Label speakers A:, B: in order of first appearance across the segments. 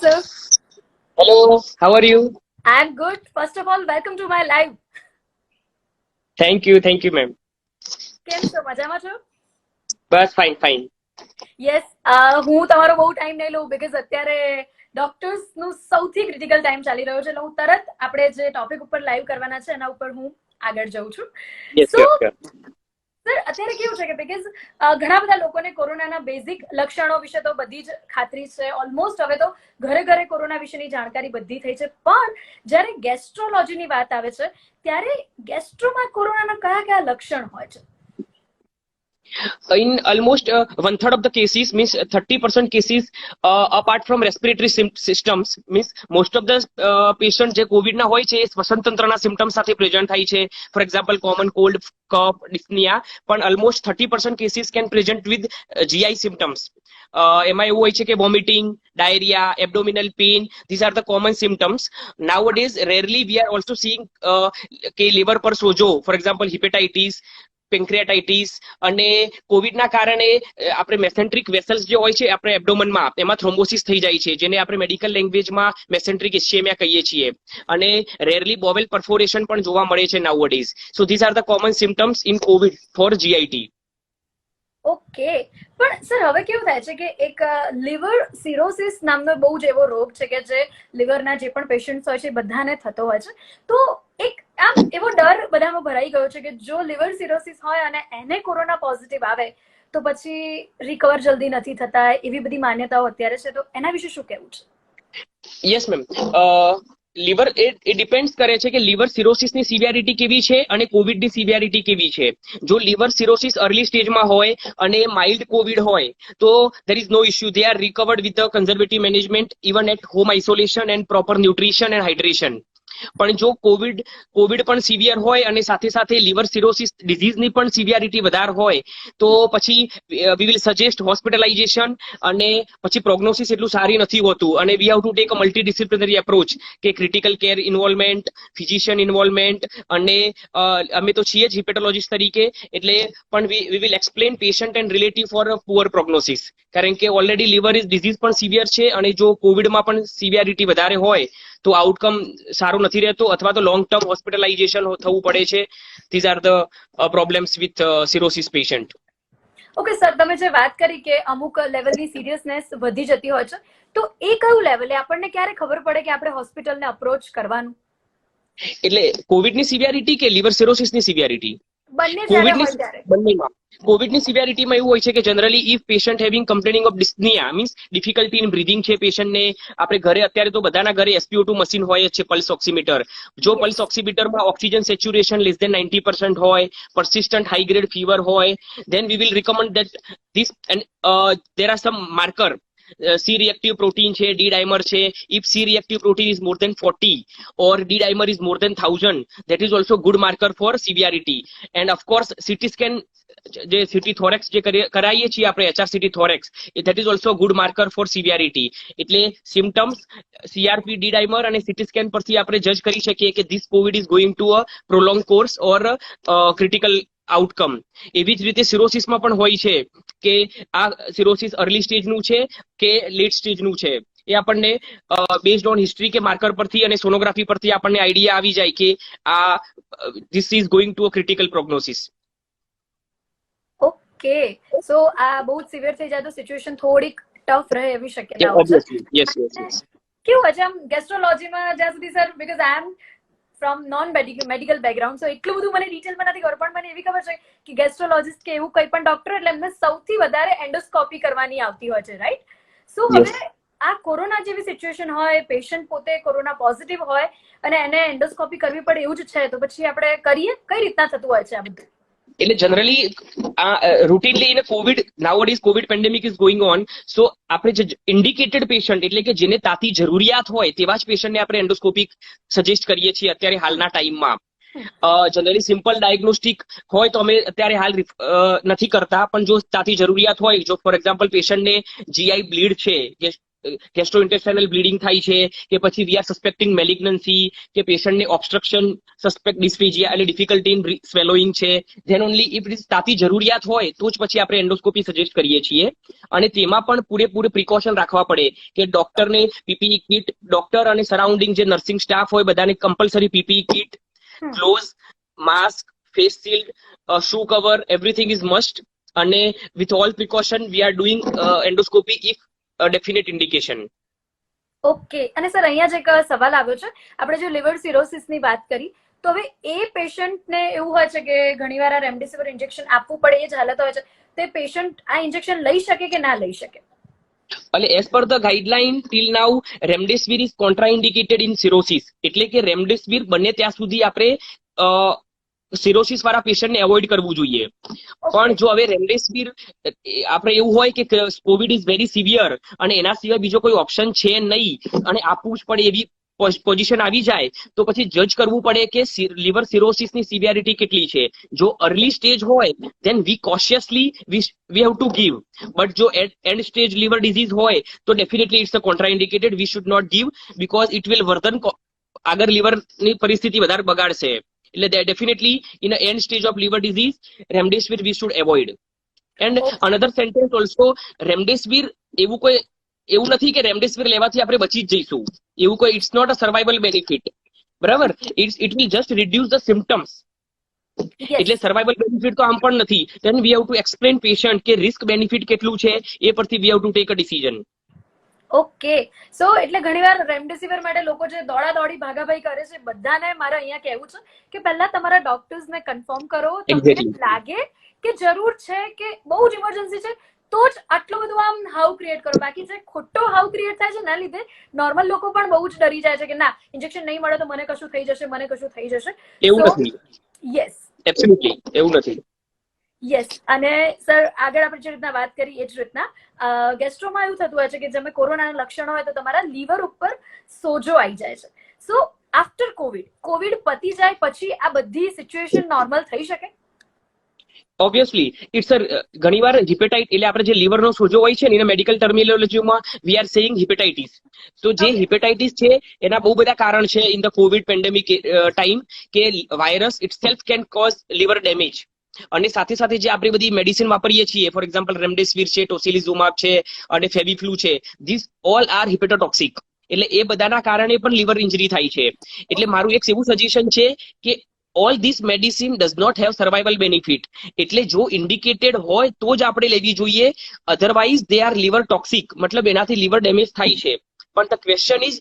A: sir.
B: Hello, how are you?
A: I'm good. First of all, welcome to my live.
B: Thank you, ma'am.
A: કેમ છો? મજામાં છો?
B: બસ fine.
A: Yes, હું તમારો બહુ ટાઈમ નહીં લઉં બીકોઝ અત્યારે ડોક્ટર્સ નું સૌથી ક્રિટિકલ ટાઈમ ચાલી રહ્યો છે એટલે હું તરત આપણે જે ટોપિક ઉપર લાઈવ કરવાના છે એના ઉપર હું આગળ જઉં છું.
B: Yes,
A: So,
B: sure.
A: સર અત્યારે કેવું છે કે બીકોઝ ઘણા બધા લોકોને કોરોનાના બેઝિક લક્ષણો વિશે તો બધી જ ખાતરી છે. ઓલમોસ્ટ હવે તો ઘરે ઘરે કોરોના વિશેની જાણકારી બધી થઈ છે, પણ જ્યારે ગેસ્ટ્રોલોજીની વાત આવે છે ત્યારે ગેસ્ટ્રોમાં કોરોનાના કયા કયા લક્ષણ હોય છે?
B: In almost one third of the cases, means 30% cases, apart from respiratory systems, means most of the patients જે કોવિડ ના હોય છે એ શ્વસન તંત્રના સિમ્ટમ્સ સાથે પ્રેઝન્ટ થાય છે. For example common cold, cough, dyspnoea, પણ almost 30% cases can present with GI symptoms. એમાં એવું હોય છે કે vomiting, diarrhoea, abdominal pain, these are the common symptoms. Nowadays rarely we are also seeing કે લીવર પર સોજો, ફોર એક્ઝામ્પલ હિપેટાઇટિસ, પેન્ક્રિયાટાઇટિસ, અને કોવિડના કારણે આપણે મેસેન્ટ્રિક વેસલ્સ જે હોય છે આપણે એબ્ડોમનમાં એમાં થ્રોમ્બોસિસ થઈ જાય છે, જેને આપણે મેડિકલ લેંગ્વેજમાં મેસેન્ટ્રિક ઇસ્ચેમિયા કહીએ છીએ, અને રેરલી બોવેલ પરફોરેશન પણ જોવા મળે છે nowadays. So these are the common symptoms in covid for GIT.
A: Okay, પણ સર હવે કેવું થાય છે કે એક લીવર સિરોસિસ નામનો બહુ જ એવો રોગ છે કે જે લીવરના જે પણ પેશન્ટ્સ હોય છે બધાને થતો હોય છે. તો એક આમ એવો ડર બધામાં ભરાઈ ગયો છે કે જો લીવર સિરોસિસ હોય અને એને કોરોના પોઝિટિવ આવે તો પછી રિકવર જલ્દી નથી થતા, એવી બધી માન્યતાઓ અત્યારે છે. તો એના વિશે શું કહેવું છે?
B: યસ મેમ, લીવર એ ડિપેન્ડ કરે છે કે લીવર સિરોસિસની સિવિયરિટી કેવી છે અને કોવિડની સિવિયરિટી કેવી છે. જો લીવર સિરોસિસ અર્લી સ્ટેજમાં હોય અને માઇલ્ડ કોવિડ હોય તો there is no issue, they are recovered with the conservative management even at home isolation and proper nutrition and hydration. પણ જો કોવિડ પણ સિવિયર હોય અને સાથે સાથે લીવર સિરોસિસ ડિઝીઝની પણ સિવિયરિટી વધારે હોય તો પછી વી વિલ સજેસ્ટ હોસ્પિટલાઇઝેશન, અને પછી પ્રોગ્નોસિસ એટલું સારી નથી હોતું અને we have to take a multidisciplinary approach કે critical care involvement, physician involvement, અને અમે તો છીએ જ હિપેટોલોજીસ્ટ તરીકે એટલે પણ we will explain patient and relative for poor prognosis, કારણ કે ઓલરેડી લીવર ઇઝ ડિઝીઝ પણ સિવિયર છે અને જો કોવિડમાં પણ સિવિયરિટી વધારે હોય તો આઉટકમ સારું નથી રહેતો અથવા તો લોંગ ટર્મ હોસ્પિટલાઇઝેશન થવું પડે છે. These are the problems with cirrhosis patient.
A: Okay sir, તમે જે વાત કરી કે અમુક લેવલની સિરિયસનેસ વધી જતી હોય છે, તો એ કયું લેવલે આપણને ક્યારે ખબર પડે કે આપણે હોસ્પિટલને અપ્રોચ કરવાનું?
B: એટલે કોવિડની સિવિયરિટી કે લીવર સિરોસિસની સિવિયરિટી?
A: બંને જ્યારે હોય ત્યારે.
B: બંનેમાં. કોવિડની સિવિયરિટીમાં એવું હોય છે કે generally if patient having complaining of dyspnoea, means difficulty in breathing છે પેશન્ટને, આપણે ઘરે અત્યારે તો બધાના ઘરે SpO2 મશીન હોય જ છે, પલ્સ ઓક્સીમીટર. જો પલ્સ ઓક્સીમીટરમાં ઓક્સિજન સેચ્યુરેશન લેસ ધેન 90% હોય, persistent high grade fever હોય, then we will recommend that this, and there are some marker, C reactive protein છે, D dimer છે. If C reactive protein is more than 40 or D dimer is more than 1000, that is also good marker for severity. And of course CT scan, જે CT thorax જે કરાઈએ છીએ આપણે HRCT thorax, that is also good marker for severity. એટલે symptoms CRP, D dimer અને CT scan પરથી આપણે જજ કરી શકીએ કે this COVID is going to a prolonged course or critical outcome. એવી જ રીતે સિરોસિસમાં પણ હોય છે કે આ સિરોસિસ અર્લી સ્ટેજનું છે કે લેટ સ્ટેજનું છે, એ આપણને બેઝડ ઓન હિસ્ટ્રી કે માર્કર પરથી અને સોનોગ્રાફી પરથી આપણને આઈડિયા આવી જાય કે આ this is going to a critical prognosis.
A: Okay, so આ બહુ જ સિવિયર થઈ જાય તો સિચ્યુએશન થોડીક ટફ રહે એવી શક્યતાઓ છે.
B: યસ.
A: કેવું હોય છે આમ ગેસ્ટ્રોલોજીમાં જ્યાં સુધી sir, because I am from non medical background, so એટલું બધું મને ડિટેલમાં નથી ખબર, પણ મને એવી ખબર છે કે ગેસ્ટ્રોલોજીસ્ટ કે એવું કંઈ પણ ડોક્ટર એટલે એમને સૌથી વધારે એન્ડોસ્કોપી કરવાની આવતી હોય છે, રાઈટ? સો હવે આ કોરોના જેવી સિચ્યુએશન હોય, પેશન્ટ પોતે કોરોના પોઝિટિવ હોય અને એને એન્ડોસ્કોપી કરવી પડે એવું જ છે, તો પછી આપણે કરીએ કઈ રીતના થતું હોય છે આ બધું?
B: એટલે જનરલી આ routinely in covid, nowadays covid pandemic is going on, so આપણે જે ઇન્ડિકેટેડ પેશન્ટ એટલે કે જેને તાતી જરૂરિયાત હોય તેવા જ પેશન્ટને આપણે એન્ડોસ્કોપી સજેસ્ટ કરીએ છીએ અત્યારે હાલના ટાઈમમાં. જનરલી સિમ્પલ ડાયગ્નોસ્ટિક હોય તો અમે અત્યારે હાલ નથી કરતા, પણ જો તાતી જરૂરિયાત હોય, જો ફોર એક્ઝામ્પલ પેશન્ટને GI બ્લીડ છે કે ગેસ્ટ્રોઇન્ટેસ્ટાઇનલ બ્લીડિંગ થાય છે, કે પછી વી આર સસ્પેક્ટિંગ મેલિગ્નન્સી, કે પેશન્ટને ઓબ્સ્ટ્રક્શન, સસ્પેક્ટ ડિસ્ફેજિયા એટલે ડિફિકલ્ટી ઇન સ્વેલોઈંગ છે, than only if it is તાતી જરૂરિયાત હોય તો જ પછી આપણે એન્ડોસ્કોપી સજેસ્ટ કરીએ છીએ. અને તેમાં પણ પૂરેપૂરે પ્રિકોશન રાખવા પડે કે ડોક્ટરને પીપીઈ કિટ, ડોક્ટર અને સરાઉન્ડિંગ જે નર્સિંગ સ્ટાફ હોય બધાને compulsory PPE kit, gloves, mask, face shield, shoe cover, everything is must. અને with all precaution we are doing endoscopy if definite indication.
A: Okay. અને સર અહીંયા જ એક સવાલ આવ્યો છે. આપણે જો લિવર સિરોસિસની વાત કરી તો હવે એ પેશન્ટને એવું હોય છે કે ઘણીવાર આ રેમડેસિવિર ઇન્જેક્શન આપવું પડે, એ જ હાલત હોય છે, તો એ પેશન્ટ આ ઇન્જેક્શન લઈ શકે કે ના લઈ શકે?
B: એટલે as per the guideline till now remdesivir is contraindicated in cirrhosis. એટલે કે રેમડેસિવિર બને ત્યાં સુધી આપણે સિરોસિસ વાળા પેશન્ટને એવોઇડ કરવું જોઈએ. પણ જો હવે રેમડેસિવિર આપણે એવું હોય કે કોવિડ ઇઝ વેરી સિવિયર અને એના સિવાય બીજો કોઈ ઓપ્શન છે નહીં અને આપવું જ પડે એવી પોઝિશન આવી જાય તો પછી જજ કરવું પડે કે લિવર સિરોસિસની સિવિયરિટી કેટલી છે. જો અર્લી સ્ટેજ હોય then we cautiously we have to give. But જો એન્ડ સ્ટેજ લિવર ડિઝીઝ હોય તો definitely it's a contraindicated. We should not give because it will worsen આગળ લિવરની પરિસ્થિતિ વધારે બગાડશે. એટલે definitely in end stage of liver disease remdesivir we should avoid. And another sentence also, remdesivir એવું નથી કે રેમડેસિવિર લેવાથી આપણે બચી જ જઈશું. એવું કોઈ it's not a survival benefit. બરાબર, it will just reduce the symptoms. એટલે સર્વાઇવલ બેનિફિટ તો આમ પણ નથી. Then we have to explain patient કે રિસ્ક બેનિફિટ કેટલું છે, એ પરથી we have to take a decision.
A: Okay. So એટલે ઘણીવાર રેમડેસિવિર માટે લોકો જે દોડાદોડી ભાગાભાગી કરે છે, બધાને મારે અહીંયા કહેવું છે કે પહેલા તમારા ડોક્ટર્સને કન્ફર્મ કરો, તમને લાગે કે જરૂર છે કે બહુ જ ઇમરજન્સી છે તો જ આટલું બધું આમ હાઉ ક્રિએટ કરો. બાકી જે ખોટો હાઉ ક્રિએટ થાય છે ના લીધે નોર્મલ લોકો પણ બહુ જ ડરી જાય છે કે ના ઇન્જેક્શન નહીં મળે તો મને કશું થઈ જશે, મને કશું થઈ જશે.
B: એવું નથી.
A: યસ,
B: એબ્સોલ્યુટલી એવું નથી.
A: યસ. અને સર આગળ આપણે જે રીતના વાત કરી એ જ રીતના ગેસ્ટ્રોમાં એવું થતું હોય છે કે જેમાં કોરોનાના લક્ષણો હોય તો તમારા લીવર ઉપર સોજો આવી જાય છે. સો આફ્ટર કોવિડ પતી જાય પછી આ બધી સિચ્યુએશન નોર્મલ થઈ શકે?
B: ઓબ્વિયસલી ઇટ્સ ઘણીવાર હિપેટાઇટ એટલે આપણે જે લીવરનો સોજો હોય છે ને એના મેડિકલ ટર્મિનોલોજીમાં વી આર સેઇંગ હિપેટાઇટિસ. તો જે હિપેટાઇટિસ છે એના બહુ બધા કારણ છે in the covid pandemic time કે virus itself can cause liver damage. અને સાથે સાથે જે આપણે બધી મેડિસિન વાપરીએ છીએ, ફોર એક્ઝામ્પલ રેમડેસિવિર છે, ટોસિલિઝુમાબ છે અને ફેવિફ્લુ છે, ધીસ ઓલ આર હિપેટોટોક્સિક. એટલે એ બધાના કારણે પણ લીવર ઇન્જરી થાય છે. એટલે મારું એક એવું સજેશન છે કે all this medicine does not have survival benefit. એટલે જો ઇન્ડિકેટેડ હોય તો જ આપણે લેવી જોઈએ, otherwise they are liver toxic. મતલબ એનાથી લીવર ડેમેજ થાય છે. પણ ધ ક્વેશ્ચન ઇઝ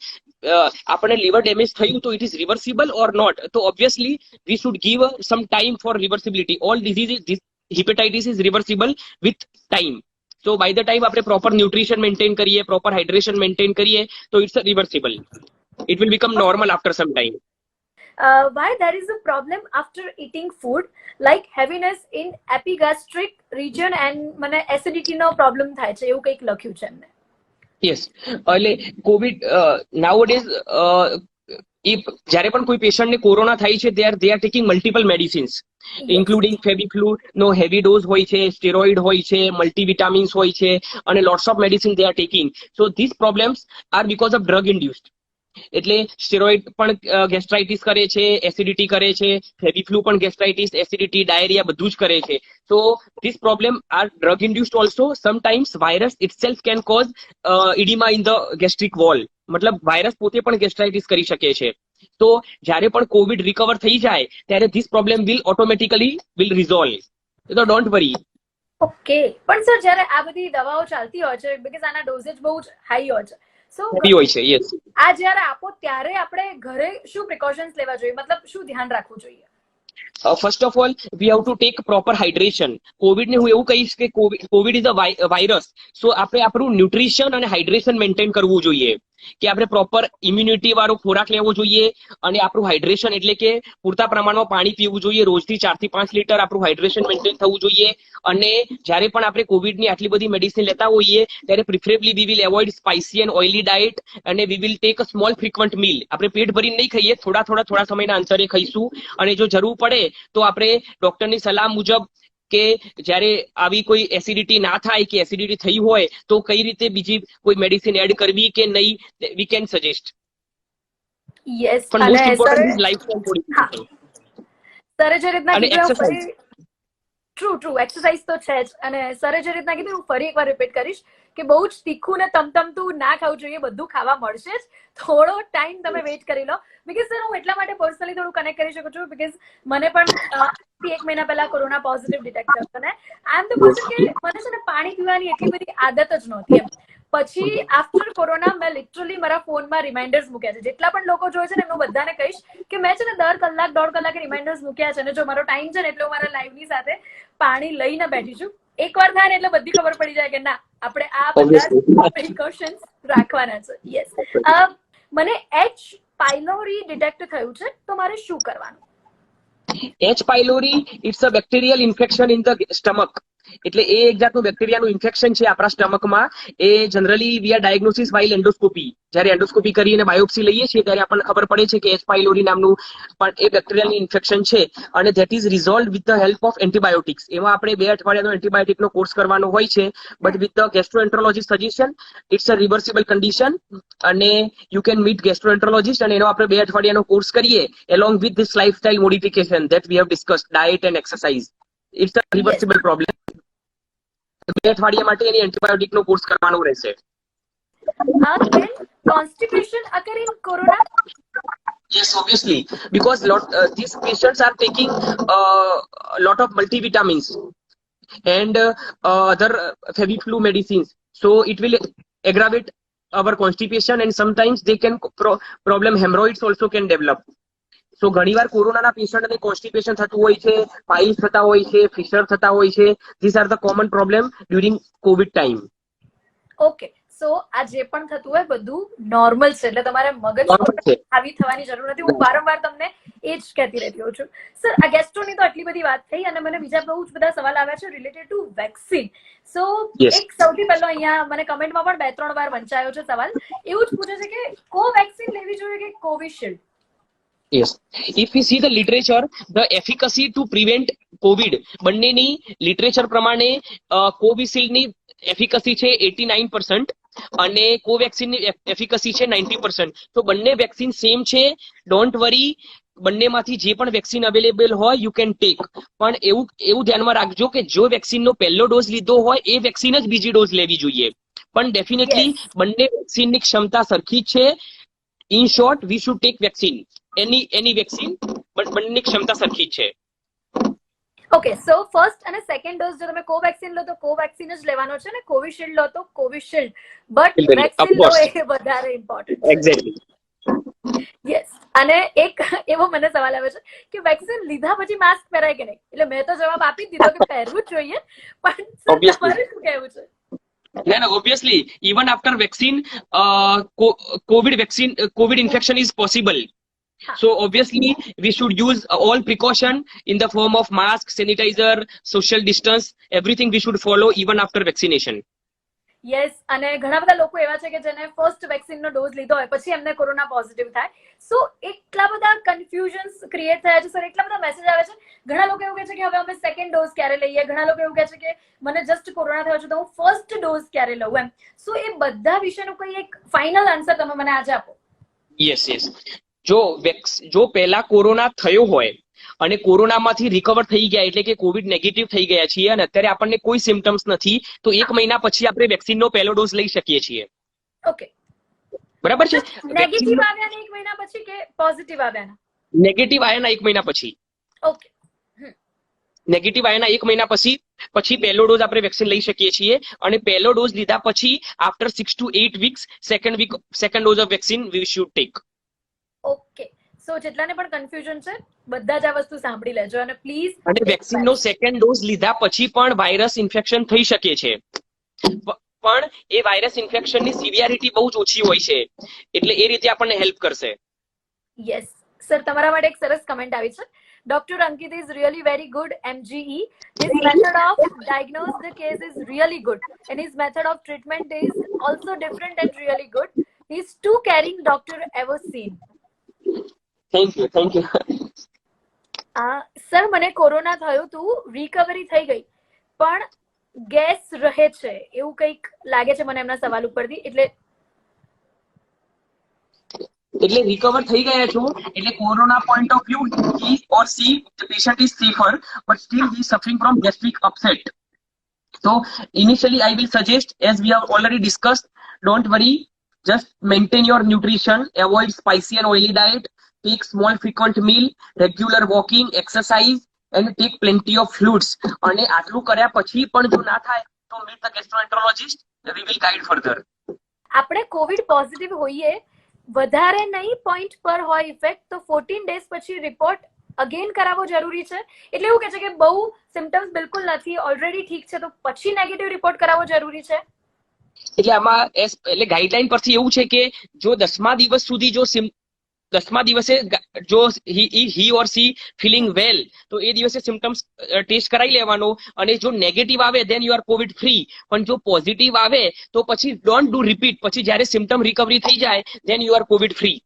B: આપણે લીવર ડેમેજ થયું તો it is reversible or not. તો obviously we should give some time for reversibility. All disease hepatitis is reversible with time. So by the time આપણે proper nutrition maintain કરીએ, proper hydration maintain કરીએ તો it's reversible. It will become normal after some time.
A: Why there is a problem after eating food like heaviness in epigastric region and મને acidity નો problem થાય છે એવું કંઈક લખ્યું છે એમને.
B: યસ, એટલે કોવિડ નાઉઅડેઝ જ્યારે પણ કોઈ પેશન્ટને કોરોના થાય છે they are taking multiple medicines including FabiFlu નો હેવી ડોઝ હોય છે, સ્ટેરોઇડ હોય છે, મલ્ટીવિટામિન્સ હોય છે અને lots of medicine they are taking. So this problems are because of drug induced. એટલે સ્ટેરોઇડ પણ ગેસ્ટ્રાઇટિસ કરે છે, એસિડિટી કરે છે, ફેવિફ્લુ પણ ગેસ્ટ્રાઇટિસ, એસિડિટી, ડાયરિયા બધું જ કરે છે. So this problem are drug induced also. Sometimes virus itself can cause oedema in the gastric wall. મતલબ વાયરસ પોતે પણ ગેસ્ટ્રાઇટિસ કરી શકે છે. તો જ્યારે પણ કોવિડ રિકવર થઈ જાય ત્યારે this problem will automatically will resolve. તો ડોન્ટ વરી.
A: ઓકે. પણ સર જ્યારે આ બધી દવાઓ ચાલતી હોય છે બીકોઝ આના ડોઝેજ બહુ જ હાઈ હોય છે, સો
B: હોય છે. યસ,
A: આ જ્યારે આપો ત્યારે આપણે ઘરે શું પ્રિકોશન્સ લેવા જોઈએ, મતલબ શું ધ્યાન રાખવું જોઈએ?
B: First of all V have to tech proper hydration. કોવિડને હું એવું કહીશ કે કોવિડ ઇઝ અ વાયરસ. સો આપણે આપણું ન્યુટ્રિશન અને હાઇડ્રેશન મેન્ટેન કરવું જોઈએ કે આપણે પ્રોપર ઇમ્યુનિટી વાળો ખોરાક લેવો જોઈએ અને આપણું હાઇડ્રેશન એટલે કે પૂરતા પ્રમાણમાં પાણી પીવું જોઈએ. રોજથી 4 થી 5 લીટર આપણું હાઇડ્રેશન મેન્ટેન થવું જોઈએ. અને જ્યારે પણ આપણે કોવિડની આટલી બધી મેડિસિન લેતા હોઈએ ત્યારે preferably we will avoid spicy and oily diet અને we will take a small frequent meal. આપણે પેટ ભરીને નહીં ખાઈએ, થોડા સમયના અંતરે ખાઈશું અને જો જરૂર પડે તો આપણે ડોક્ટરની સલાહ મુજબ કે જ્યારે આવી કોઈ એસિડિટી ના થાય કે એસિડિટી થઈ હોય તો કઈ રીતે બીજી કોઈ મેડિસિન એડ કરવી કે નહીં, વી કેન સજેસ્ટ.
A: યસ,
B: પણ
A: અને
B: most important
A: sir
B: is lifestyle
A: હા
B: મોડિફિકેશન
A: સરે જે રીતના
B: અને
A: કીધું
B: એક્સરસાઇઝ.
A: ટ્રુ એક્સરસાઇઝ તો છે જ, અને સરે જે રીતના કીધું હું ફરી એકવાર રિપીટ કરીશ કે બહુ જ તીખું ને તમતમતું ના ખાવું જોઈએ, બધું ખાવા મળશે જ, થોડો ટાઈમ તમે વેઇટ કરી લો. બીકોઝ સર હું એટલા માટે પર્સનલી થોડું કનેક્ટ કરી શકું છું, બીકોઝ મને પણ 1 મહિના પહેલા કોરોના પોઝિટિવ ડિટેક્ટ થયો હતો ને આઈ એમ ધ પર્સન કે મને છે ને પાણી પીવાની એટલી બધી આદત જ નહોતી એમ. પછી આફ્ટર કોરોના મેં લિટરલી મારા ફોનમાં રિમાઇન્ડર્સ મૂક્યા છે. જેટલા પણ લોકો જોયે છે ને એમનું બધાને કહીશ કે મેં છે ને દર કલાક 1.5 કલાકે રિમાઇન્ડર્સ મૂક્યા છે, અને જો મારો ટાઈમ છે ને એટલે હું મારા લાઈવની સાથે પાણી લઈને બેઠી છું. એકવાર થાય ને એટલે બધી ખબર પડી જાય કે ના આપણે આ બધા જ પ્રિકોશન્સ રાખવાના છે. યસ, મને H પાયલોરી ડિટેક્ટ થયું છે, તો મારે શું કરવાનું?
B: H pylori, it's a bacterial infection in the stomach. એટલે એ એક જાતનું બેક્ટેરિયાનું ઇન્ફેક્શન છે આપણા સ્ટમકમાં. એ generally we are diagnosis while endoscopy. જ્યારે એન્ડોસ્કોપી કરીને બાયોપ્સી લઈએ છીએ ત્યારે આપણને ખબર પડે છે કે H pylori નામનું પણ એ બેક્ટેરિયલ ઇન્ફેક્શન છે, અને that is resolve with the help of antibiotics. એમાં આપણે 2 અઠવાડિયાનો એન્ટીબાયોટિકનો કોર્સ કરવાનો હોય છે, but with the gastroenterologist suggestion. It's a reversible condition, અને યુ કેન મીટ ગેસ્ટ્રોએન્ટરોલોજીસ્ટ, અને એનો આપણે 2 અઠવાડિયાનો કોર્સ કરીએ along with this lifestyle modification that we have discussed, diet and exercise. It's a
A: yes,
B: reversible problem. 2 અઠવાડિયા માટે એની એન્ટીબાયોટિકનો course કરવાનો રહેશે.
A: can constipation occur in corona?
B: Yes, obviously, because these patients are taking a lot of multivitamins and other Feviflu medicines, so it will aggravate our constipation, and sometimes they can problem hemorrhoids also can develop. સો ઘણીવાર કોરોનાના પેશન્ટને constipation થતું હોય છે, piles થતા હોય છે, Fisher થતા હોય છે. These are the common problem during covid time.
A: Okay, so આ જે પણ થતું હોય બધું નોર્મલ છે, એટલે તમારે મગજ પર આવી થવાની જરૂર નથી. હું વારંવાર તમને એ જ કહેતી રહેતી હોઉં છું. સર, આ ગેસ્ટ્રોની તો આટલી બધી વાત થઈ, અને મને બીજા બહુ જ બધા સવાલ આવ્યા છે related to vaccine. So
B: Yes.
A: એક સૌથી પહેલો અહીંયા મને કમેન્ટમાં પણ 2-3 વાર વંચાયો છે સવાલ. એવું જ પૂછે છે કે કોવેક્સિન લેવી જોઈએ કે Covishield?
B: Yes. If we see the literature, the efficacy to prevent COVID, બંનેની લિટરેચર પ્રમાણે કોવિશિલ્ડની એફિકસી છે 89% અને કોવેક્સિનની એફિકસી છે 90%. તો બંને વેક્સિન સેમ છે, ડોન્ટ વરી. બંનેમાંથી જે પણ વેક્સિન અવેલેબલ હોય યુ કેન ટેક. પણ એવું ધ્યાનમાં રાખજો કે જો વેક્સિનનો પહેલો ડોઝ લીધો હોય એ વેક્સિન જ બીજી ડોઝ લેવી જોઈએ. પણ ડેફિનેટલી બંને વેક્સિનની ક્ષમતા સરખી જ છે. In short, V should tech vaccine, any vaccine, but બંનેની ક્ષમતા સરખી જ છે.
A: ઓકે, સો ફર્સ્ટ અને સેકન્ડ ડોઝ જો તમે કોવેક્સિન લો તો કોવેક્સિન જ લેવાનો છે, ને કોવિશિલ્ડ લો તો કોવિશિલ્ડ. બટ વેક્સિન લો એ વધારે ઇમ્પોર્ટન્ટ છે.
B: એક્ઝેક્ટલી.
A: યસ, અને એક એવો મને સવાલ આવે છે કે વેક્સિન લીધા પછી માસ્ક પહેરાય કે નહીં? એટલે મેં તો જવાબ આપી જ દીધો કે પહેરવું જ જોઈએ, પણ સર તમારે શું કહેવું છે?
B: No, obviously, even after vaccine, COVID infection is possible. So obviously, we should use all precaution in the form of mask, sanitizer, social distance. Everything we should follow even after vaccination.
A: Yes, અને ઘણા બધા લોકો એવા છે કે જેને first વેક્સિનનો dose લીધો હોય પછી એમને કોરોના પોઝિટિવ થાય. સો એટલા બધા કન્ફ્યુઝન્સ ક્રિએટ થયા છે સર, એટલા બધા મેસેજ આવે છે. ઘણા લોકો એવું કહે છે કે હવે અમે સેકન્ડ ડોઝ ક્યારે લઈએ, ઘણા લોકો એવું કહે છે કે મને જસ્ટ કોરોના થયો છે તો હું ફર્સ્ટ ડોઝ ક્યારે લઉં એમ. સો એ બધા વિશેનું કોઈ એક ફાઇનલ આન્સર તમે મને આજે આપો.
B: યસ. જો પહેલા કોરોના થયો હોય અને કોરોનામાંથી રિકવર થઈ ગયા, એટલે કે કોવિડ નેગેટિવ થઈ ગયા છીએ, અને અત્યારે આપણને કોઈ સિમ્ટમ્સ નથી, તો 1 મહિના પછી આપણે વેક્સિનનો પહેલો ડોઝ લઈ શકીએ છીએ.
A: ઓકે,
B: બરાબર છે.
A: નેગેટિવ આવ્યા 1 મહિના પછી કે પોઝિટિવ આવ્યા?
B: નેગેટિવ આવ્યાના 1 મહિના પછી.
A: ઓકે,
B: નેગેટિવ આવ્યાના 1 મહિના પછી પહેલો ડોઝ આપણે વેક્સિન લઈ શકીએ છીએ, અને પહેલો ડોઝ લીધા પછી after 6 to 8 weeks second dose of vaccine we should take.
A: Okay, so જેટલાને પણ કન્ફ્યુઝન છે બધા જ આ વસ્તુ સાંભળી લેજો, અને પ્લીઝ.
B: અને વેક્સિનનો સેકન્ડ ડોઝ લીધા પછી પણ વાયરસ ઇન્ફેક્શન થઈ શકે છે, પણ એ વાયરસ ઇન્ફેક્શનની સિવિયરિટી બહુ જ ઓછી હોય છે, એટલે એ રીતે આપણને હેલ્પ કરશે.
A: યસ સર, તમારા માટે એક સરસ કમેન્ટ આવી છે. Dr. Ankit is really very good MGE. His method of diagnose the case is really good, and his method of treatment is also different and really good. He's too caring doctor ever seen.
B: Thank you.
A: Sir મને corona થયું હતું, recovery થઈ ગઈ, પણ gas રહે છે એવું કંઈક લાગે છે મને એમના સવાલ ઉપરથી.
B: એટલે રિકવર થઈ ગયા છો એટલે corona point of view he or she the patient is safer but still he is suffering from gastric upset. So initially I will suggest, as we have already discussed, don't worry, just maintain your nutrition, avoid spicy and oily diet, take small frequent meal, regular walking, exercise and take plenty of fluids. અને આટલું કર્યા પછી પણ જો ના થાય તો meet the gastroenterologist, we will guide further.
A: આપણે કોવિડ પોઝિટિવ હોઈએ, વધારે નહીં પોઈન્ટ પર હોય ઇફેક્ટ, તો 14 ડેઝ પછી રિપોર્ટ અગેન કરાવવો જરૂરી છે? એટલે એવું કહે છે કે બહુ સિમ્ટમ્સ બિલકુલ નથી, ઓલરેડી ઠીક છે, તો પછી નેગેટિવ રિપોર્ટ કરાવવો જરૂરી છે?
B: એટલે આમાં એટલે ગાઈડલાઈન પરથી એવું છે કે જો 10મા દિવસ સુધી જો 10મા દિવસે જો હી ઓર સી ફીલિંગ વેલ તો એ દિવસે સિમ્ટમ્સ ટેસ્ટ કરાવી લેવાનો, અને જો નેગેટિવ આવે then you are COVID free. પણ જો પોઝિટિવ આવે તો પછી ડોન્ટ ડુ રિપીટ, પછી જ્યારે સિમ્ટમ રિકવરી થઈ જાય then you are COVID free.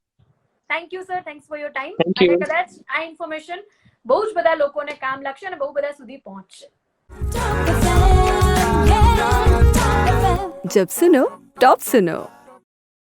A: Thank you sir, thanks for your time.
B: Thank you.
A: અને કદાચ આ ઇન્ફોર્મેશન બહુ જ બધા લોકોને કામ લાગશે અને બહુ બધા સુધી પહોંચશે.
C: जब सुनो टॉप सुनो.